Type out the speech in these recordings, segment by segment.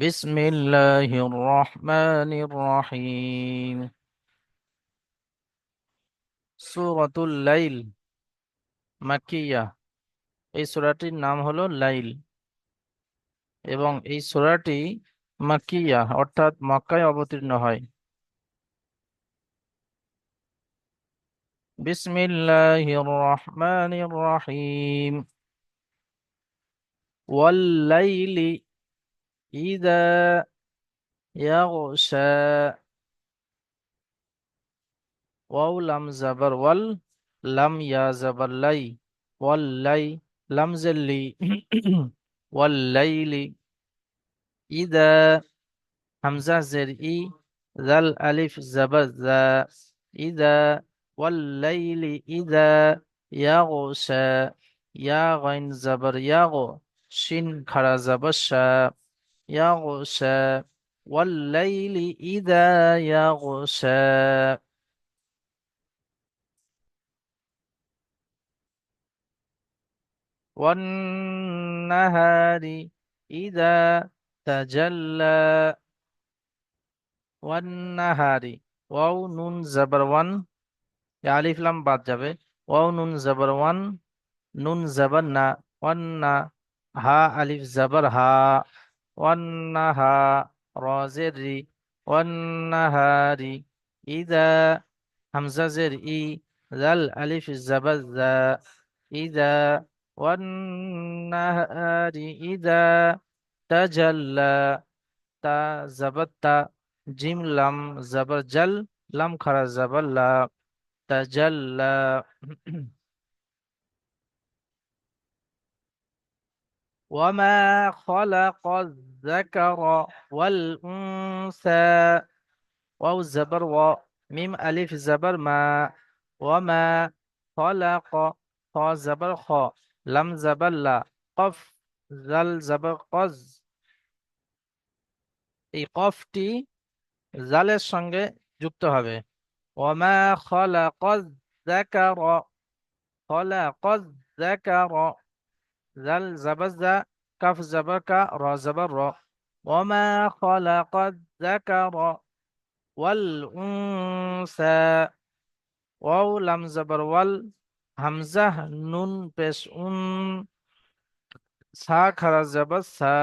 بسم الله الرحمن الرحيم সূরাতুল লাইল মাক্কিয়া। এই সূরাটির নাম হলো লাইল এবং এই সূরাটি মাক্কিয়া অর্থাৎ মক্কায় অবতীর্ণ হয়। বিসমিল্লাহির রহমানির রহিম। ওয়াল লাইলি ইযা ইয়াগশা। ওয়াও লাম জাবার ওয়াল, লাম ইয়া জাবার লাই, ওয়াল লাই, লাম জাল্লি ওয়াল লাইলি ইদা, হামজা জের ই, জাল আলিফ জাবার জা, ইদা, ওয়াল্লাইলি ইদা ইয়াগশা, ইয়া গাইন জাবার ইয়াগো, শিন খাড়া জাবার শা, ইয়াগশা, ওয়াল্লাইলি ইদা ইয়াগশা। والنهار إذا تجلى। ওয়ান্নাহারি, ওয়াও নুন জাবার ওয়ান, এ আলিফ লাম বাদ যাবে। ওয়াও নুন জাবার ওয়ান, নুন জাবার না, ওয়ান্না, হা আলিফ জাবার হা, ওয়ান্নাহা, র জের রি, ওয়ান্নাহারি ইদা, হামজা জের ই, জাল আলিফ জাবার জা, ইদা, ওয়ান্নাহারি ইদা তাজাল্লা, তা জাবার তা, জিম লাম জাবার জাল, লাম খারা জাবার লা, তাজাল্লা। ওয়ামা খালাকাজ যাকারা ওয়াল উনসা। ওয়াও জাবার ওয়া, মিম আলিফ জাবার মা, ওয়ামা খালাক, খ জাবার খ, লাম জাবার লা, কফ, জাল জাবার কজ। এই কফটি জালের সঙ্গে যুক্ত হবে। ওয়ামা খালাকাজ যাকারা, খালাকাজ যাকারা, জাল জাবার জা, কাফ জাবার কা, র জাবার র। ওয়ামা খালাকাজ যাকারা ওয়াল উনসা। ওয়াও লাম জাবার ওয়াল, হামজা নুন পেশ উন, সা খারা জাবার সা।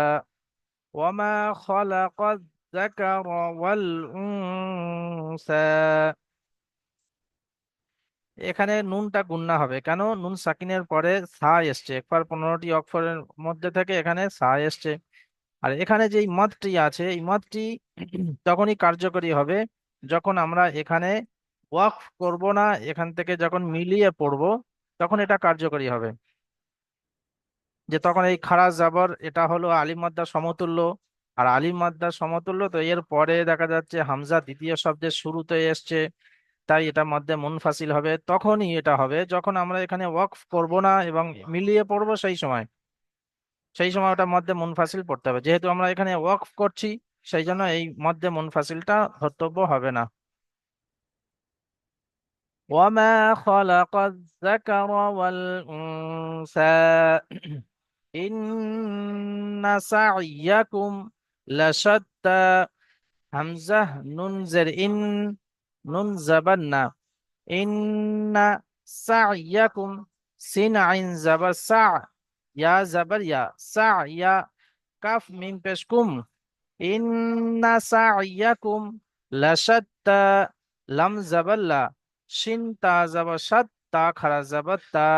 ওয়ামা খালাকাজ যাকারা ওয়াল উনসা। এখানে নুনটা গুন্না হবে কেন? নুন সাকিনের পরে সা এসছে, একবার 15টি অক্ষরের মধ্যে থেকে এখানে সা এসছে। আর এখানে যে মদটি আছে, এই মদটি তখনই কার্যকরী হবে যখন আমরা এখানে ওয়াকফ করব না, এখান থেকে যখন মিলিয়ে পড়ব তখন এটা কার্যকরী হবে। যে তখন এই খাড়া জাবর এটা হলো আলিফ মাদ্দা সমতুল্য, আর আলিফ মাদ্দা সমতুল্য তো এর পরে দেখা যাচ্ছে হামজা দ্বিতীয় শব্দের শুরুতে এসছে, তাই এটা মধ্যে মুনফাসিল হবে। তখনই এটা হবে যখন আমরা এখানে ওয়াকফ করব না এবং মিলিয়ে পড়বো, সেই সময় ওটা মধ্যে মুনফাসিল পড়তে হবে। যেহেতু আমরা এখানে ওয়াকফ করছি, সেই জন্য এই মধ্যে মুনফাসিলটা ধর্তব্য হবে না। ওয়ামা খালাকাজ যাকারা ওয়াল উনসা ইন্না সা'য়াকুম লাশাত্তা। হামজা নুন জের ইন, নুন জাবার না, ইন্না সা'য়াকুম, সিন আইন জাবার সা, ইয়া জাবার ইয়া, সা ইয়া, কাফ মিম পেশ কুম, ইন্না সা'য়াকুম লাশাত্তা, লাম জাবার লা, শিন তা জাবার সাত, তা খারা জাবার তা,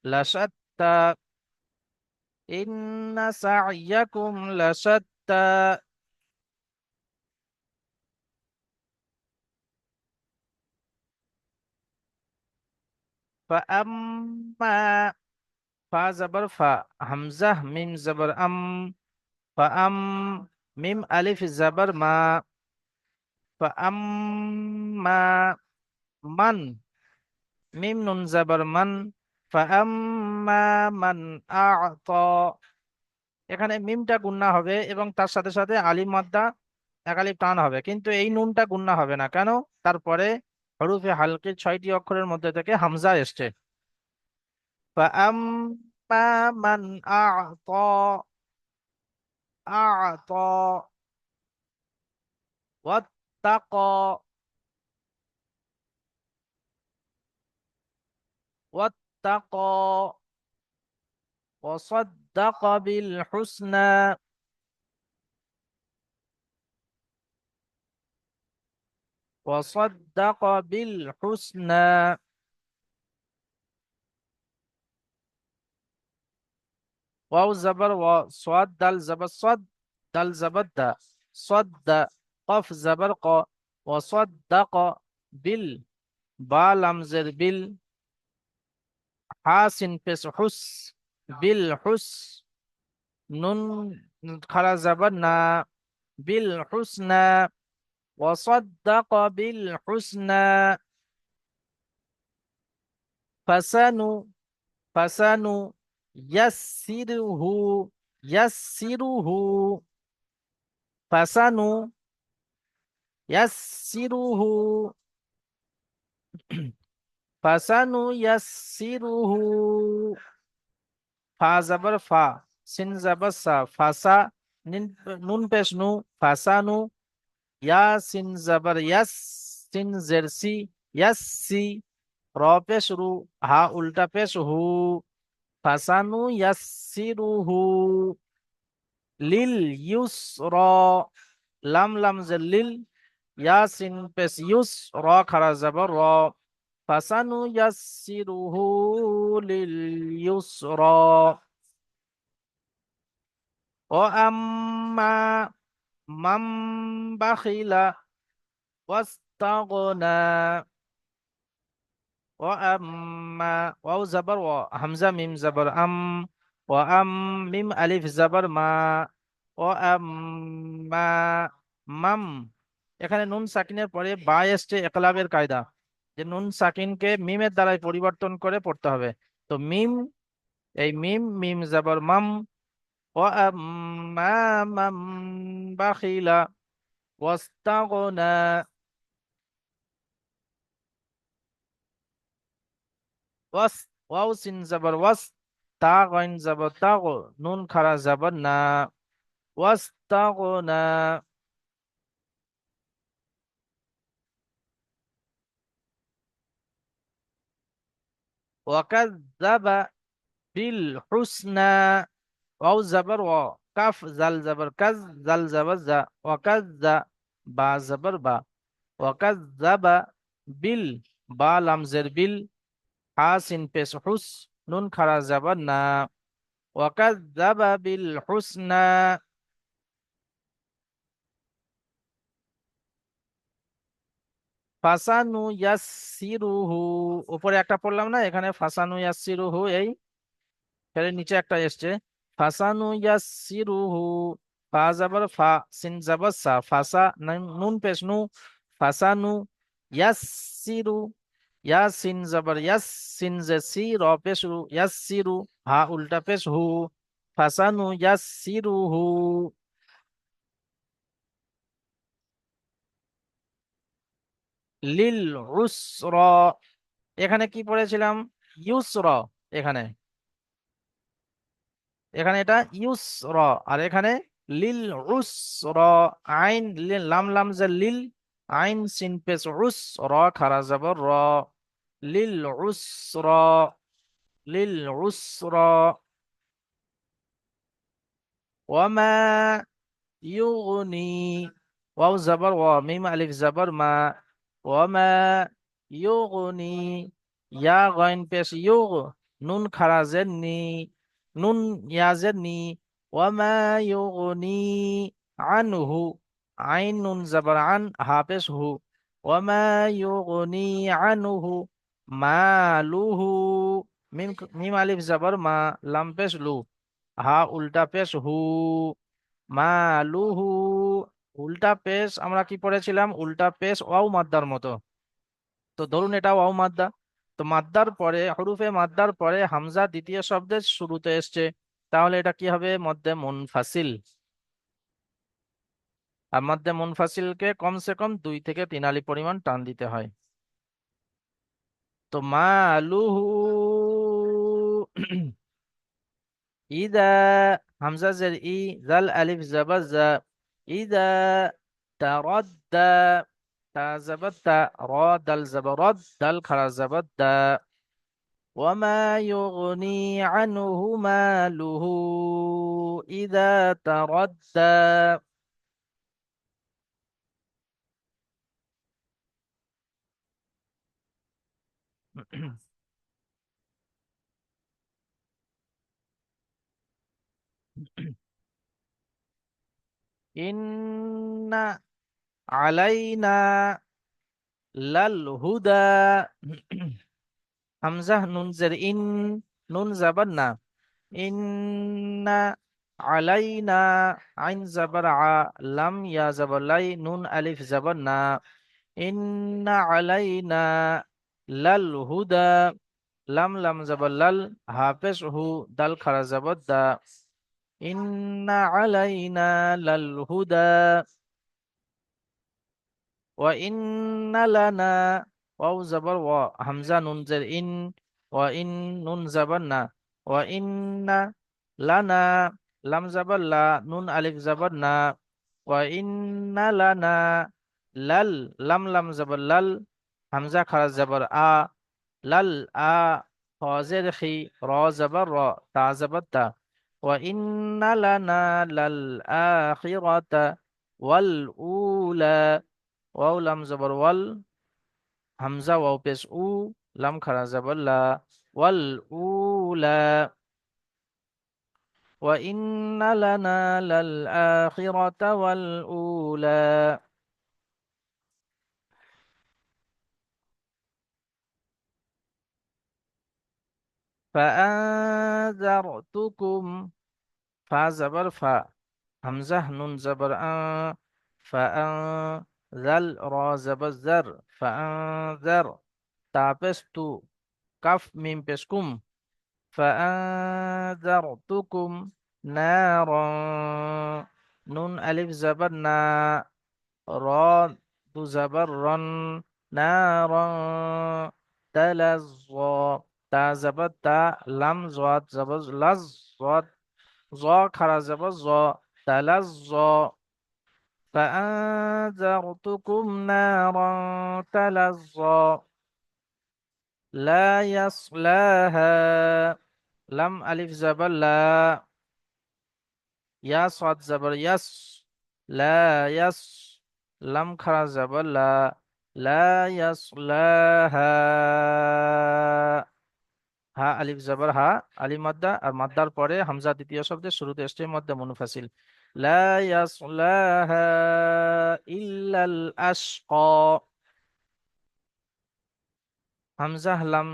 লাশাত্তা, ইন্না সা'য়াকুম লাশাত্তা। فأما، ফা জাবার ফা, হামজা মিম জাবার আম, ফাআম, মিম আলিফ জাবার মা, ফাআম্মা, মান, মিম নুন জাবার মান, ফাআম্মা মান আ'তা। এখানে মিমটা গুন্না হবে এবং তার সাথে সাথে আলিফ মাদ্দা এক আলিফ টান হবে, কিন্তু এই নুনটা গুন্না হবে না কেন? তারপরে হরুফে হালকির 6টি অক্ষরের মধ্যে থেকে হামজা এসছে। ফাআম্মা মান আ'তা, أعطى واتقى واتقى وصدق بالحسنى وصدق بالحسنى. واو زبر و، صاد دال زبر صد، دال زبر دا، صد قف زبر ق، وصدق بال، با لمزر بال، حاسن پس حس، بالحس، نون خرا زبر نا، بالحسنى، وصدق بالحسنى. فسنو فسنو يسره يسره فسنو يسره فسنو يسره. ফা জবর ফা, সিন জবর সা, ফাসা, নুন পেশ নু, ফাসানু, ইয়া সিন জবর ইয়াস, সিন জেরসি, ইয়াসসি, র পেশ রু, হা উল্টা পেশ হু, ফাসানু ইয়াসসিরুহু লিল ইউসরা, লাম লাম লিল, ইয়াসিন পেশ ইউস, র খারা জবর র, ফাসানু ইয়াসসিরুহু লিল ইউসরা। ও আম্মা মাম বাখিলা ওয়াস্তাগনা। ও আম্মা, ওয়াও জবর ও, হামজা মিম জবর আম, ও আম, মিম আলিফ জবর মা, ও আম্মা, মাম। এখানে নুন সাকিনের পরে বা এসছে একলাবের কায়দা, যে নুন সাকিনকে মিমের দ্বারাই পরিবর্তন করে পড়তে হবে। তো মিম, এই মিম, মিম জবর মাম, ও আম্মা মাম বাখিলা ওয়াস্তাগনা। ওয়াস, ওয়াও সিন জবর ওয়াস, তা গইন জবর তাগ, নুন খারা জবর না, ওয়াস্তাগনা। ওয়াকাযযাবা বিল হুসনা, ওয়াও জবর ওয়া, কাফ জাল জবর কাজ, জাল জবর জা, ওয়াকাযযা, বা জবর বা, ওয়াকাযযাবা বিল, বা লাম জের বিল, হা সিন পেশ হুস, নুন খারা জবর না, ওয়াকাযযাবা বিল হুসনা। ফাসানু ইয়াসসিরুহু, উপরে একটা পড়লাম না, এখানে ফাসানু ইয়াসসিরুহু, এই ফের নিচে একটা এসছে, ফাসানু ইয়াসসিরুহু, ফা জাবার ফা, সিন জাবার সা, ফাসা, নুন পেশ নু, ফাসানু ইয়াসসিরু, ইয়া সিন জাবার ইয়াস, সিন জে সি, র পেশ রু, ইয়াসসিরু, হা উল্টা পেশ হু, ফাসানু ইয়াসসিরুহু লিল উসরা। এখানে কি পড়েছিলাম? ইউসরা। এখানে, এখানে এটা ইউসরা, আর এখানে লিল উসরা। আইন লাম লাম যে লিল, আইন সিন পেশ উস, র খারা জবর র, লিল উসরা, লিল উসরা। ওয়ামা ইউগনি, ওয়াও জবর ওয়া, মিম আলিফ জবর মা, ওয়ামা ইউগনি, ইয়া গইন পেশ ইউগ, নুন খারাজের নি, নুন ইয়াজের নি, ওয়ামা ইউগনি আনহু, আইন নুন জবর আন, হা পেশ হু, ওয়ামা ইউগনি আনহু মালুহু, মিম, মিম আলিফ জবর মা, লাম পেশ লু, হা উল্টা পেশ হু, মালুহু। উল্টা পেশ আমরা কি পড়েছিলাম? উল্টা পেশ ওয়াও মাদ্দার মতো। তো ধরুন এটা ওয়াও মাদ্দা, তো মাদ্দার পরে, হরুফে মাদ্দার পরে হামজা দ্বিতীয় শব্দের শুরুতে এসছে, তাহলে এটা কি হবে? মধ্যে মুনফাসিল। আর মধ্যে মুনফাসিলকে কমসে কম 2 থেকে 3 আলি পরিমাণ টান দিতে হয়। তো মালুহু ইদা হামজা জের ই, জাল আলিফ জাবার জা, ইদা, তারাদ্দা, তা জাবার তা, র দাল জাবার রদ, দাল খারা জাবার দা। وما يغني عنه ماله إذا تردى. إن علينا للهدى. হামজা নুন জের ইন, নুন জাবার না, ইন্না আলাইনা, আইন জাবার আ, লাম ইয়া জাবার লাই, নুন আলিফ জাবার না, ইন্না আলাইনা লাল হুদা, লাম লাম জাবার লাল, হাফেজ হু, দাল খারা জাবার দা, ইন্না আলাইনা লাল হুদা। ওয়া ইন্না লানা, ওয়াও জাবার ওয়া, হামজা নুন জের ইন, ওয়া ইন, নুন জাবার না, ওয়া ইন্না লানা, লাম জাবার লা, নুন আলিফ জাবার না, ওয়া ইন্না লানা লাল, লাম লাম জাবার লাল, হামজা খারা জাবার আ, লাল আ, খ জের খি, র জাবার র, তা জাবার তা, ওয়া ইন্না লানা লাল আখিরাতা ওয়াল উলা। ওয়াও লাম জবর ওয়াল, হামজা ওয়াও পেশ উ, লাম খারা জবর লা, ওয়াল উলা। ওয়া ইন্না লানা লাল আখিরাতা ওয়াল উলা। فأنذرتكم، ফা জবর ফা, হামজা নুন জবর আ, ফাআন, জাল র জবর জার, ফাআনজার, তা পেশ তু, কাফ মিম পেশ কুম, فأنذرتكم نارا، নুন আলিফ জাবার না, র দু জাবার রন, নারন, তালাজ্জ, তা জাবার তা, লাম জাদ জাবার লাজ, জাদ জ খারা জাবার জ, তালাজ্জ। فأنذرتكم نارا تلظى لا يصلاها، لم ألف زبر لا، يا صاد زبر يس، لا يس، لم خرا زبر لا، لا يصلاها، হা আলিফ জবর হা, আলিফ মাদ্দা, আর মাদ্দার পরে হামজা দ্বিতীয় শব্দের শুরুতে এসছে মধ্যে মুনফাসিল। লা ইয়াসলাহা ইল্লাল আশকা, হামজা লাম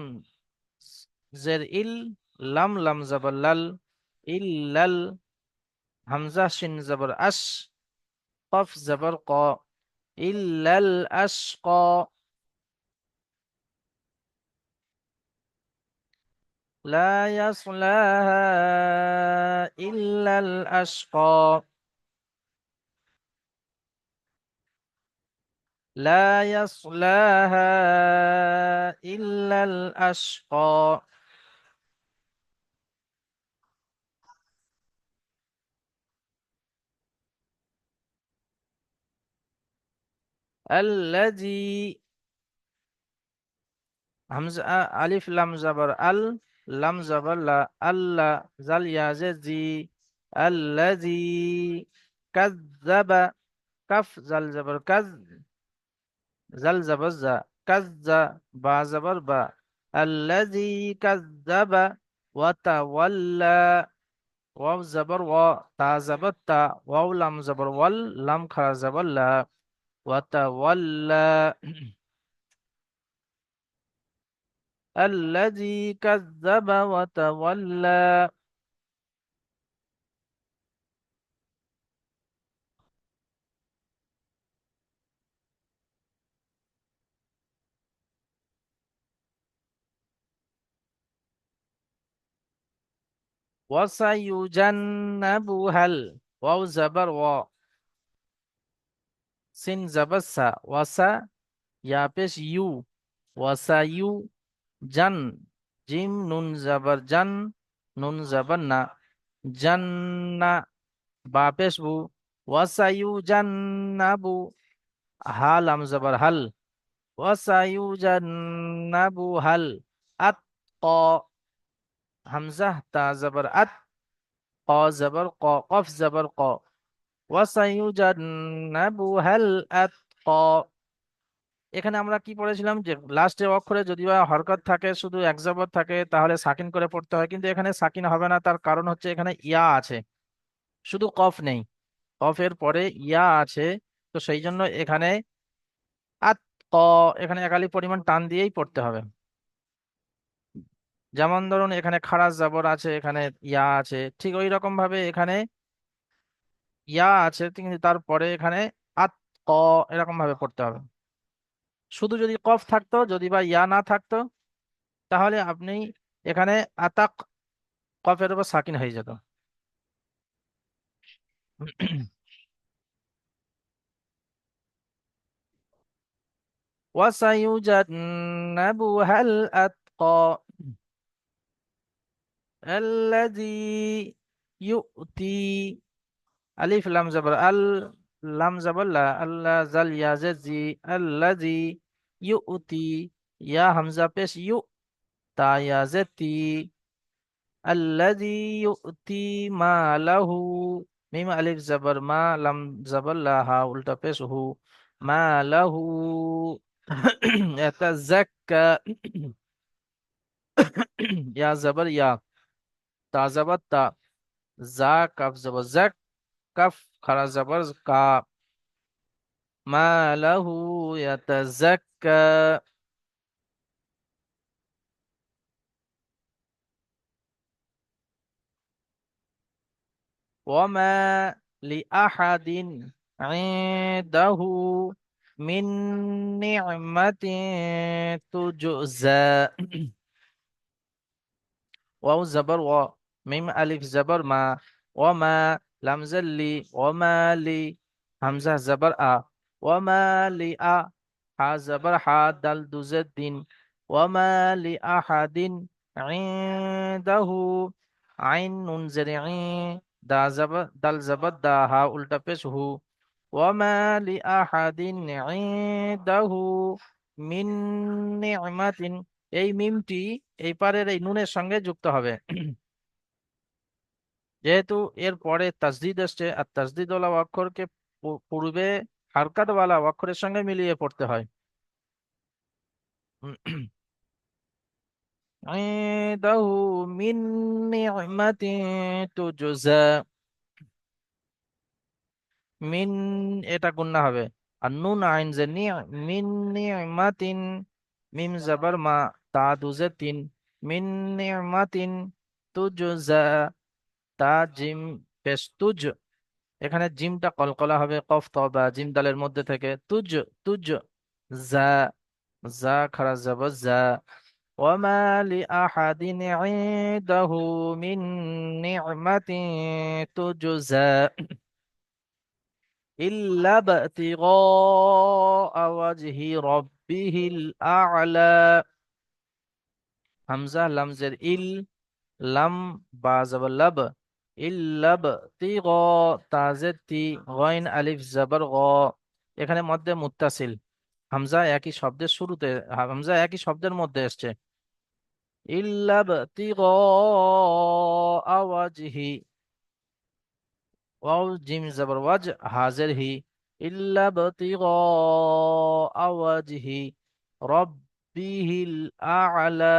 জের ইল, লাম লাম জবর লাল, ইল্লাল, হামজা শিন জবর আশ, কফ জবর ক, ইল্লাল আশকা। لا يصلاها إلا الأشقى، لا يصلاها إلا الأشقى. الذي، همزة ألف لام زبر ال، لام زبر لا، الله زل يازي، الذي كذب، كف زل زبر كذ، زل زبر زا، كذب با زبر با، الذي كذب وتولى، ওয়াও জবর ওয়া, তা জবর তা, ওয়াও লাম জবর ওয়াল, লাম খারা জবর লা, ওয়াতাওয়াল্লা। الذي كذب وتولى. وسيجنبها ওয়াও জবর ওয়া, সিন জবর সা, ওয়াসা ইয়া পেশ ইউ, ওয়াসাইউ, জান, জিম নুন জবর জান, নুন জবর না, জান্না, বা পেশ বু, ওয়াসাইউ জান্নাবু, হা লাম জবর হাল, ওয়াসাইউ জান্নাবু হাল, আত ক, হামজা তা জবর আত, ক জবর ক, কফ জবর ক, ওয়াসাইউ জান্নাবু হাল আত ক। এখানে আমরা কি পড়েছিলাম যে লাস্টের অক্ষরে যদি বা হরকত থাকে, শুধু এক জবর থাকে, তাহলে সাকিন করে পড়তে হয়, কিন্তু এখানে সাকিন হবে না। তার কারণ হচ্ছে এখানে ইয়া আছে, শুধু কফ নেই, কফের পরে ইয়া আছে। তো সেই জন্য এখানে আত ক, এখানে একালি পরিমাণ টান দিয়েই পড়তে হবে। যেমন ধরুন এখানে খারাজ জবর আছে, এখানে ইয়া আছে, ঠিক ওই রকম ভাবে এখানে ইয়া আছে, কিন্তু তারপরে এখানে আত ক, এরকম ভাবে পড়তে হবে। শুধু যদি কফ থাকতো, যদি বা ইয়া না থাকতো, তাহলে আপনি এখানে আতাক, কফের উপর সাকিন হয়ে যেত। وسيجنبها الأتقى الذي يؤتي، ألف لام زبر لام زبر لا، الله زل يا زي الذي يؤتي، يا همزة بس يؤ، تا يا زتي، الذي يؤتي ما له، ميم ألف زبر ما لام زبر لا، ها উল্টা পেশ হু، ما له يتزكى ইয়া জবর ইয়া, তা জবর তা, জা কাফ জবর জাক, কাফ খারা জবর কা, মা লাহু ইয়াতাযাক্কা। ওয়ামা লিআহাদিন ইনদাহু মিন নি'মাতিন তুজজা, ওয়াও জবর ওয়া, মিম আলিফ জবর মা, ওয়ামা লাম জাল্লি, ওয়ামা লি, হামজা জবর আ, ওয়ামা লি আ, হা জবর হা, দাল দুজের দিন, ওয়ামা লি আহাদিন ইনদাহু, আইন নুন জের ই, দা জবর দাল জবর দা, হা উল্টা পেশ হু, ওয়ামা লি আহাদিন ইনদাহু মিন নি'মাতিন, এই মিমটি এই পারের এই নুনের সঙ্গে যুক্ত হবে। যেহেতু এর পরে তাসদিদ এসছে, আর তাসদিদ ওয়ালা অক্ষরকে পূর্বে হারকাত ওয়ালা অক্ষরের সঙ্গে মিলিয়ে পড়তে হয়। ইনদাহু মিন নি'মাতিন তুজজা, মিন, এটা গুন্না হবে। আর নুন আইন যে নি, মিন নি'মাতিন, মিম জাবার মা, তা দুজে তিন, মিন নি'মাতিন তুজজা, তা জিম পেশ তুজ, এখানে জিমটা কলকলা হবে কফ ত বা জিম দালের মধ্যে থেকে, তুজ, তুজ, জা, জা খারা যাব জা, ওয়ামা লিআহাদিন ইনদাহু মিন নি'মাতিন তুজজা ইল্লা বাতিগা ওয়াজহি রাব্বিহিল আ'লা, হামজা লামজের ইল, লাম বা জবর লাব, ইল্লাব তিগ, তাজেতি, গইন আলিফ জবর গ, এখানে মধ্যে মুত্তাসিল, হামজা একই শব্দের শুরুতে, হামজা একই শব্দের মধ্যে এসছে। ইল্লাব তিগ আওয়াজহি, ওয়াও জিম জবর ওয়াজ, হাজের হি, ইল্লাব তিগ আওয়াজহি রব্বিহিল আ'লা,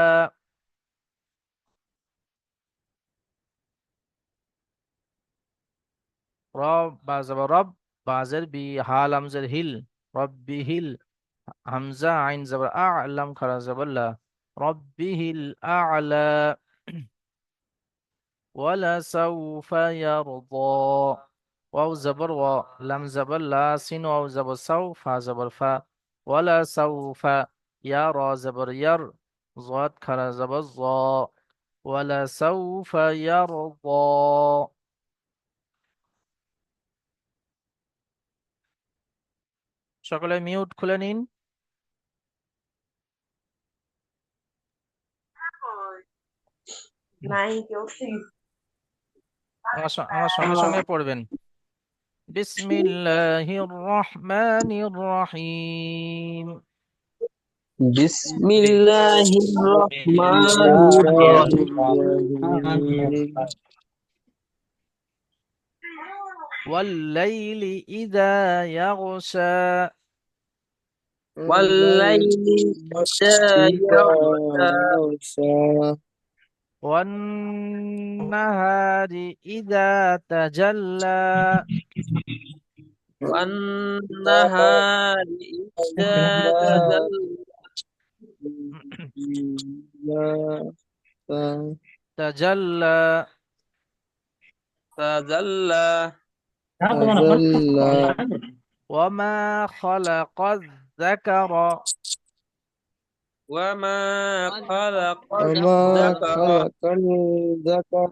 রব বা জবর রব, বাজের বি, হাল হামজের হিল, রব্বিহিল, হামজা আইন জবর আ, লাম খারা জবর লা, রব্বিহিল আ'লা, ওয়ালা সাউফা ইয়ারদা, ওয়াও জবর ওয়া, লাম জবর লা, সিন ওয়াও জবর সাউ, ফা জবর ফা, ওয়ালা সাউফা, ইয়া রা জবর ইয়ার, যাদ খারা জবর য, ওয়ালা সাউফা ইয়ারদা। সকলে মিউট খুলে নিন। নাই কেউ আমার সঙ্গে সঙ্গে পড়বেন। বিসমিল্লাহির রহমানির রহিম। বিসমিল্লাহির রহমানির রহিম ওয়াল্লাইলি ইযা ইয়াগশা। ওয়াল্লাইলি ইযা ইয়াগশা ওয়ান্নাহারি ইযা তাজাল্লা। ওয়ান নাহারি ইযা তাজাল্লা। তাজাল্লা ওয়ামা খালাকায যাকারা ওয়া মা খালাকাল وما যাকারা خلق الذكر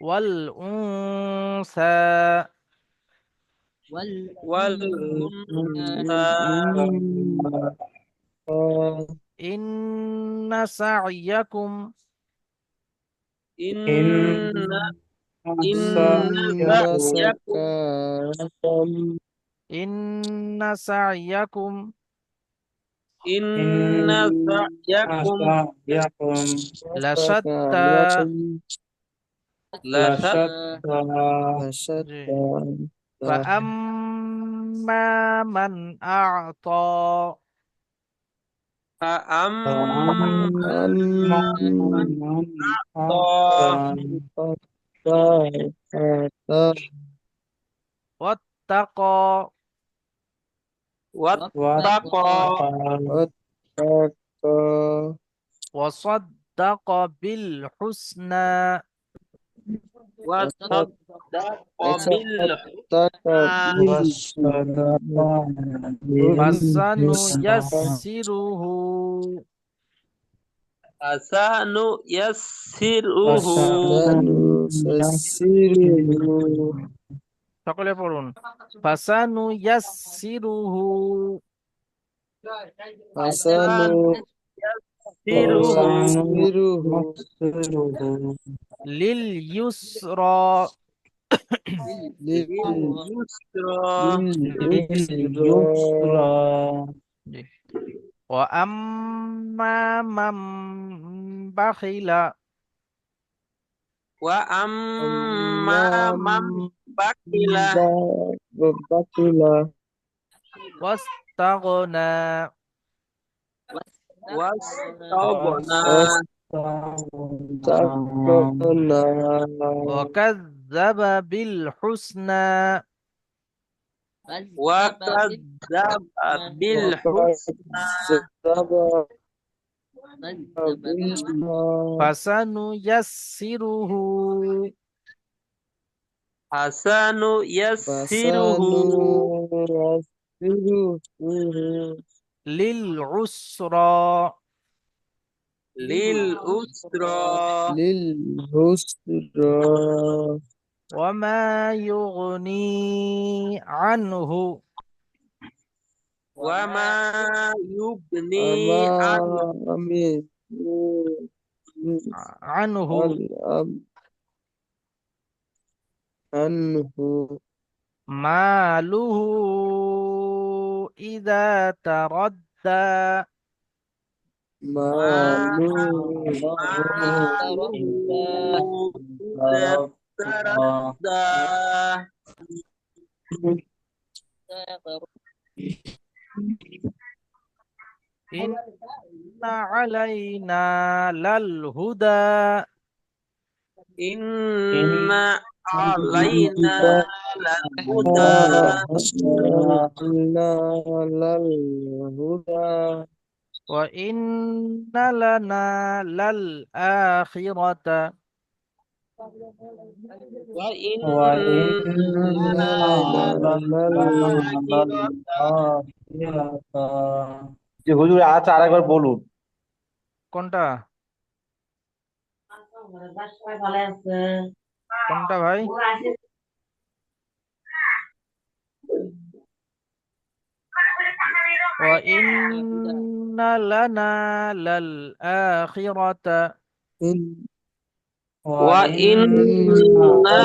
ওয়াল উনসা ওয়াল উনসা ইন্না সা'য়াকুম ইন্না إن সা'য়াকুম سكاكم ইন্না সা'য়াকুম ইন্না সা'য়াকুম লাশাত্তা। سكاكم লাশাত্তা জি। لشتى فأما من أعطى فأما من أمن أعطى واتقى واتقى واتقى وصدق بالحسنى وصدق وتصدق بالحسنى فسنيسره فسنيسره سنسره সকলে পড়ুন। فسنيسره فسنيسره لليسرى لليسرى لليسرى জি। وأما من بخل وأما من بخل بخل واستغنى واستغنى واستغنى وكذب بالحسنى وكذب بالحسنى وكذب بالحسنى فسنيسره فسنيسره فسنيسره للعسرى للأسرى لليسرى وما يغني عنه وما وما يغني عنه عنه عنه ماله إذا تردى ماله ماله إذا تردى إن علينا للهدى إن علينا للهدى إنا للهدى وإن لنا للآخرة وإن إنا لنا للآخرة যে হুজুর আচ্ছা আরেকবার বলুন। কোনটা কোনটা ভাই? وإن لنا للآخرة وإن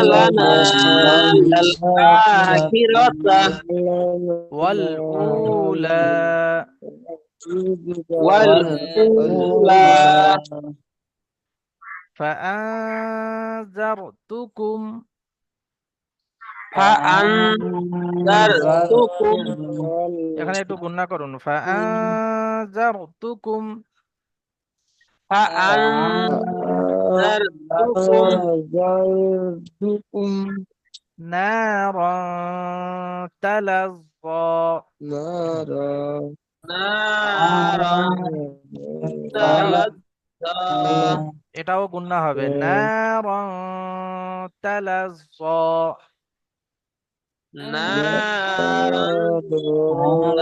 لنا للآخرة والأولى والأولى فأنذرتكم فأنذرتكم এখানে একটু গুণনা করুন فأنذرتكم فأنذرتكم فأنذرتكم نارا تلظى نارا نارا এটাও تلظى এটাও গুণনা হবে নারা তালাজ্জা نارا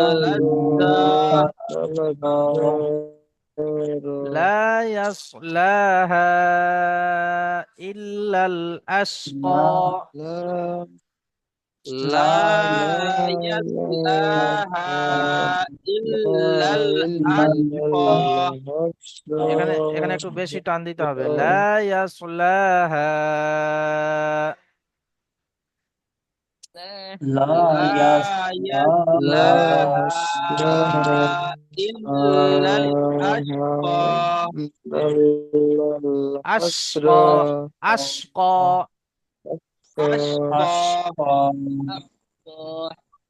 تلظى لا يصلاها إلا الأشقى لا لا يصلاها إلا الأشقى এখানে এখানে একটু বেশি টান দিতে হবে লা ইয়াসলাহা لا يصلاها إلا الأشقى আশকা আশকা أشقى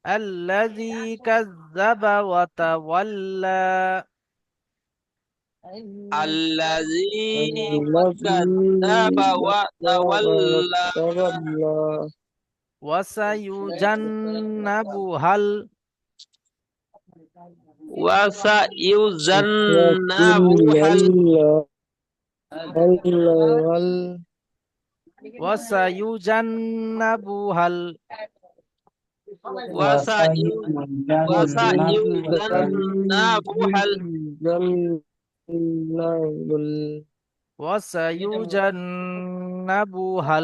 الذي كذب وتولى الذي كذب وتولى وسيجنبها وسيجنبها وسيجنبها وسيجنبها وسيجنبها وسيجنبها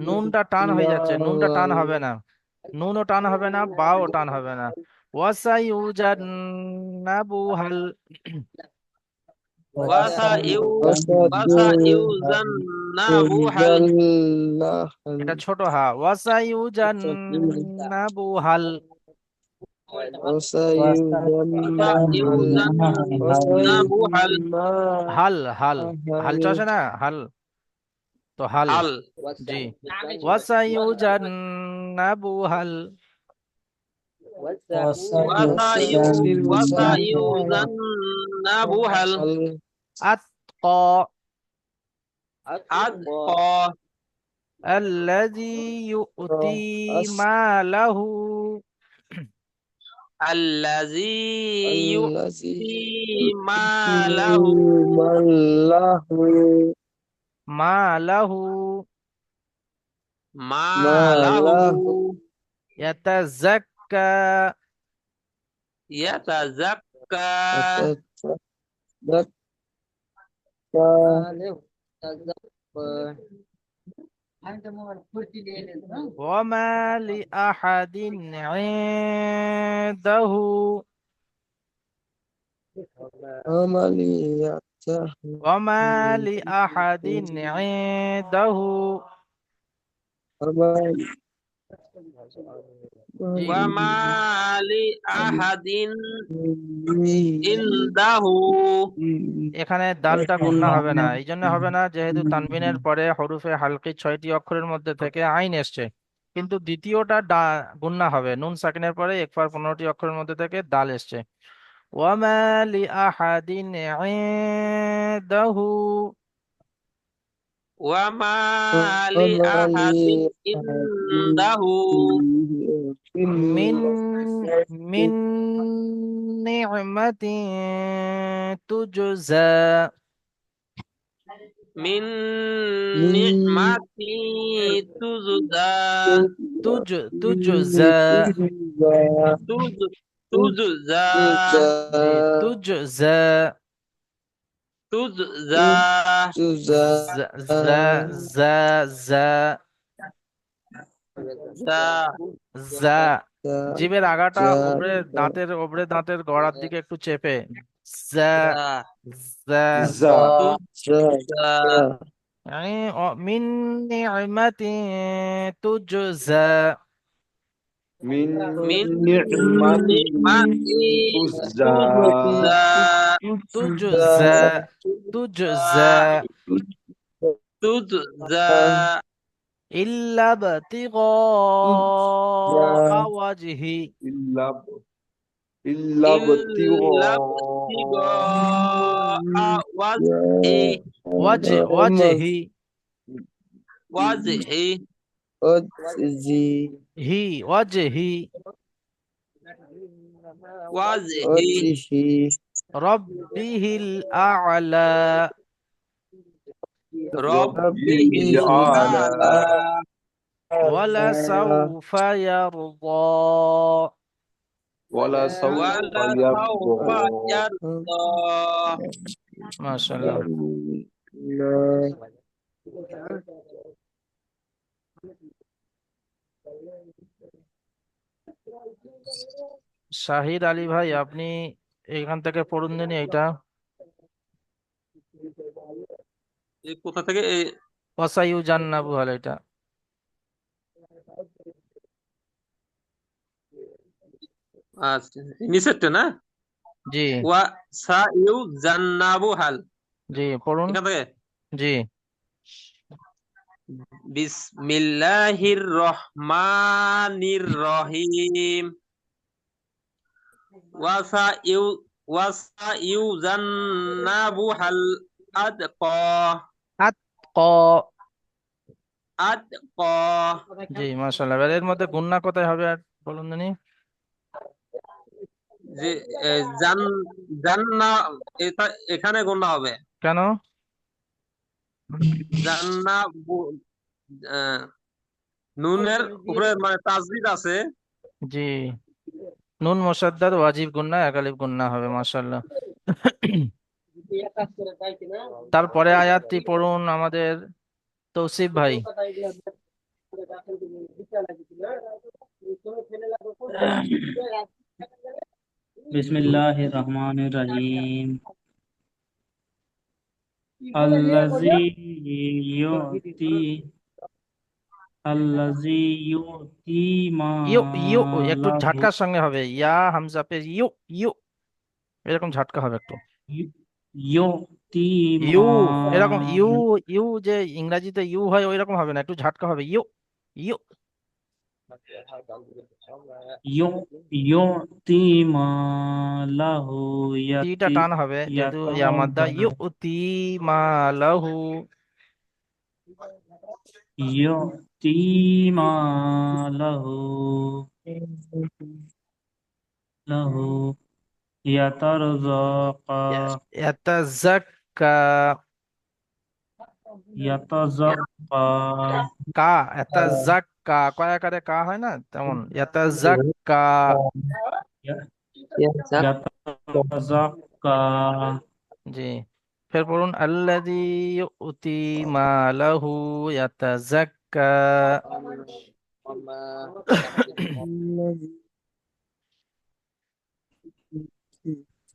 নুনটা টান হয়ে যাচ্ছে নুনটা টান হবে না নুনও টান হবে না বাও টান হবে না ওয়াসাইউজান্নাবুহাল وسيجنبها এটা ছোট হা ওয়াসাইউজান্নাবুহাল হাল হাল হাল চলে না হাল তো হাল জি ওয়াসাইউজান্নাবুহাল وسيجنبها আতকা الأتقى الذي يؤتي ماله الذي يؤتي ماله ماله يتزكى يتزكى وما لأحد عنده وما لأحد عنده وما لأحد عنده এখানে দালটা গুণনা হবে না এই জন্য হবে না যেহেতু তানবিনের পরে হরফে হালকি 6টি অক্ষরের মধ্যে থেকে আইন এসছে কিন্তু দ্বিতীয়টা গুণনা হবে নুন সাকিনের পরে একবার 15টি অক্ষরের মধ্যে থেকে দাল এসছে ওয়ামা লিআহাদিন ইনদাহু وما لأحد عنده মিন মিন নি'মাতিন তুজজা من نعمة تجزى তুজজা تجزى তুজজা تجزى زا زا زا ذا زا জিভের আগাটা যা ওপরে দাঁতের গোড়ার দিকে একটু চেপে যা যা যা যা যা তুজা يعني من نعمة تجزى মিন মিন নি'মাতি নি'মাতি তুজা তুজা تجزى تجزى তুজা إلا ابتغاء وجهه ইল্লা ইল্লা বতিগা ইল্লা ibtigha wajhi وجهه wajhi অজি وجهه wajhi অজিহি ربه الأعلى rabbihi রব্বিল আলা a'la ولسوف يرضى ওয়ালা সাউফা wala ইয়ারদা sawfa yarda ما شاء الله Shahid Ali ভাই, আপনি এখান থেকে পড়ুন দিনই এইটা। এই কোথা থেকে এই ওয়াসাইউ জান্নাবু হল এটা। আচ্ছা নিচেরটা না জি ওয়া সাইউ জান্নাবু হাল জি পড়ুন। এখান থেকে জি বিসমিল্লাহির রহমানির রহিম ওয়াসাইউ ওয়াসাইউ জান্নাবু হাল আতকা আতকা। আতকা জি মাশাআল্লাহ। এবার এর মধ্যে গুন্না কোথায় হবে আর বলুন দিনই। যে জান জান্না এটা এখানে গোনা হবে কেন? জান্না আহ, নুনের উপরে মানে তাজদিদ আছে জি নুন মুসাদ্দাদ ওয়াজিব গুন্না একালিফ গুন্না হবে মাশাআল্লাহ। তারপরে আয়াতটি পড়ুন আমাদের তৌসিফ ভাই। बिस्मिल्लाहिर रहमानिर रहीम अल्लज़ी युती अल्लज़ी युती ইউ ইউ একটু मालहु ঝাটকার সঙ্গে হবে, ইয়া হামজা পে ইউ ইউ এরকম ঝাটকা হবে একটু। युती ইউ এরকম ইউ माल ইউ যে ইংরেজিতে ইউ হয় ওই রকম হবে না, একটু ঝাটকা হবে ইউ ইউ। यु युती मालहु টিটা यती টান হবে যেহেতু ইয়া মাদ্দা यतज़ ইউ উতি মালাহু। युती मालहु लहु यतरज़क़ा ইয়াতাযাক্কা। यतज़क्का কা ইয়াতাযাক্কা কয় আকারে কা হয় না তেমন ইয়াতাযাক্কা। यतज़क्का জি ফের পড়ুন আল্লাযী ইউতি মালাহু ইয়াতাযাক্কা।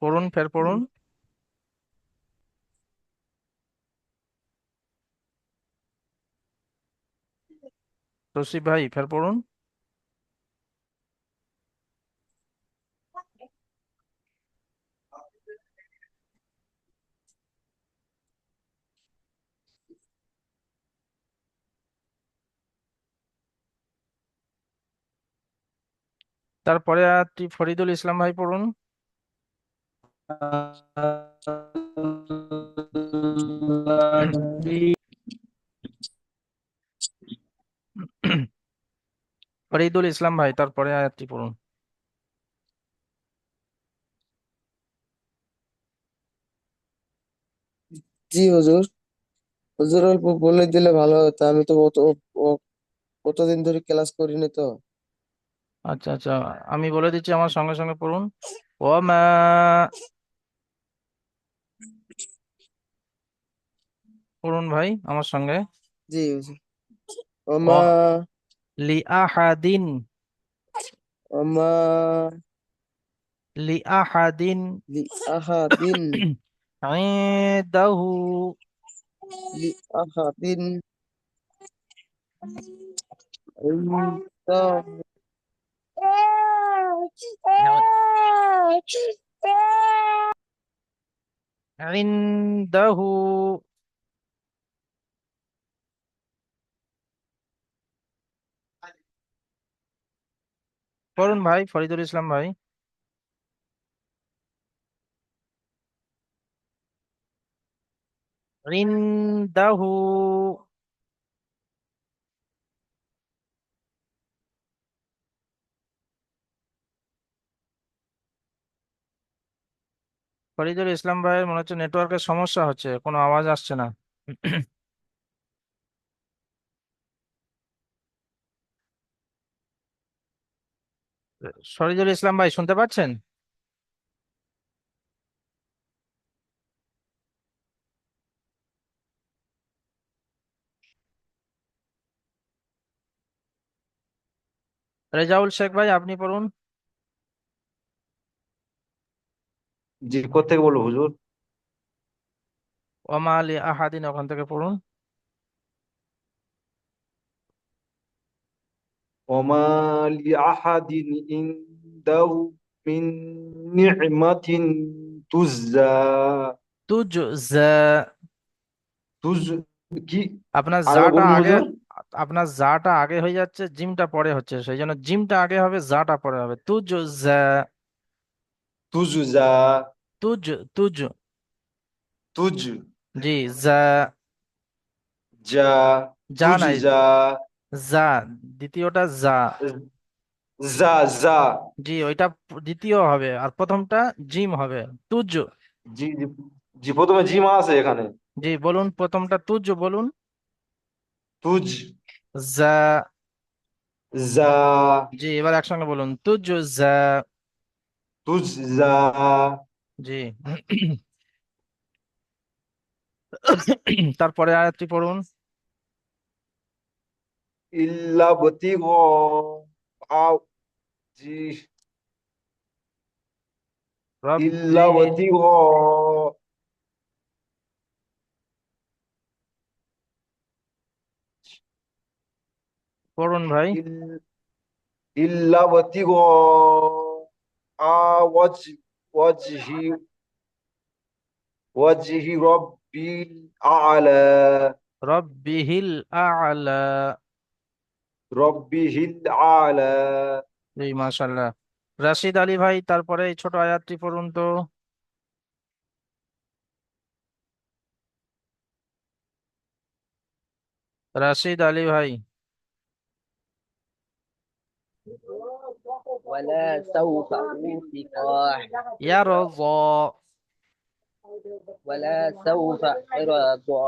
পড়ুন ফের পড়ুন। তৌসিফ ভাই ফের পড়ুন। তারপরে আয়াতটি ফরিদুল ইসলাম ভাই পড়ুন। ফরিদুল ইসলাম ভাই তারপরে আয়াতটি পড়ুন। জি হুজুর। হুজুর অল্প বলে দিলে ভালো হতো, আমি তো কতদিন ধরে ক্লাস করিনি তো। আচ্ছা আচ্ছা, আমি বলে দিচ্ছি আমার সঙ্গে সঙ্গে পড়ুন। ওয়ামা পড়ুন ভাই আমার সঙ্গে। জি হুজুর। ও ওমা লিআহাদিন وما লিআহাদিন لأحد ইনদাহু لأحد عنده ইনদাহু পড়ুন ভাই, ফরিদুল ইসলাম ভাই। ইনদাহু ফরিদুল ইসলাম ভাইয়ের মনে হচ্ছে নেটওয়ার্কের সমস্যা হচ্ছে, কোনো আওয়াজ আসছে না। ফরিদুল ইসলাম ভাই শুনতে পাচ্ছেন? রেজাউল শেখ ভাই আপনি পড়ুন। জি, কোত্থেকে বলবো হুজুর? ওমা আলী আহাদিন ওখান থেকে পড়ুন। وما لأحد عنده من نعمة تجزى তুজ তুজ কি আপনার আরেকবার জাটা বলুন আগে, হুজুর। আপনার জাটা আগে হয়ে যাচ্ছে, জিমটা পরে হচ্ছে, সেই জন্য জিমটা আগে হবে, জাটা পরে হবে। তুজ তুজুজা তুজ তুজ তুজ জি জা, যা যা নাই, তুজজা যা, দ্বিতীয়টা যা। যা যা জি ওইটা দ্বিতীয় হবে, আর প্রথমটা জিম হবে। তুজ। জি জি জি, প্রথমে জিমা আছে এখানে। জি বলুন, প্রথমটা তুজ বলুন। তুজ যা। যা জি এবার একসঙ্গে বলুন, তুজ যা। তুজ যা জি। তারপরে আয়াতটি পড়ুন। ইল্লা বতিগ আও জি ইল্লা রব্বি, বতিগ পড়ুন ভাই। ইল্লা বতিগ ওয়াজ ওয়াজহি ওয়াজহি রব্বিল আলা রব্বিহিল আ'লা। রব্বিহিল আলা। জি মাশাআল্লাহ। রাশিদ আলী ভাই তারপরে এই ছোট আয়াতটি পড়ুন তো। রাশিদ আলী ভাই। ولا سوف أوتك ইয়া রাযা, ولا سوف أرضى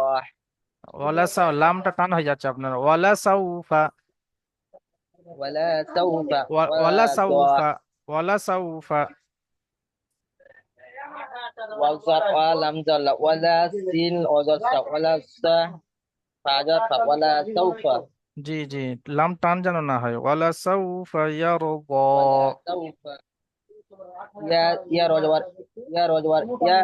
ওয়ালা সাউ, লামটা টান হয়ে যাচ্ছে আপনার। ওয়ালা সাউফা, ولا سوف ওয়ালা أرضى সাউফা, ওয়ালা সাউফা। والصاد ولم زل ولا سين وزاد ولا سا فعجت ولا سوف জি জি, লাম টান যেন না হয়। ওয়ালা সাউফা ইয়ারদা। ولا سوف يا رجل يا رجل يا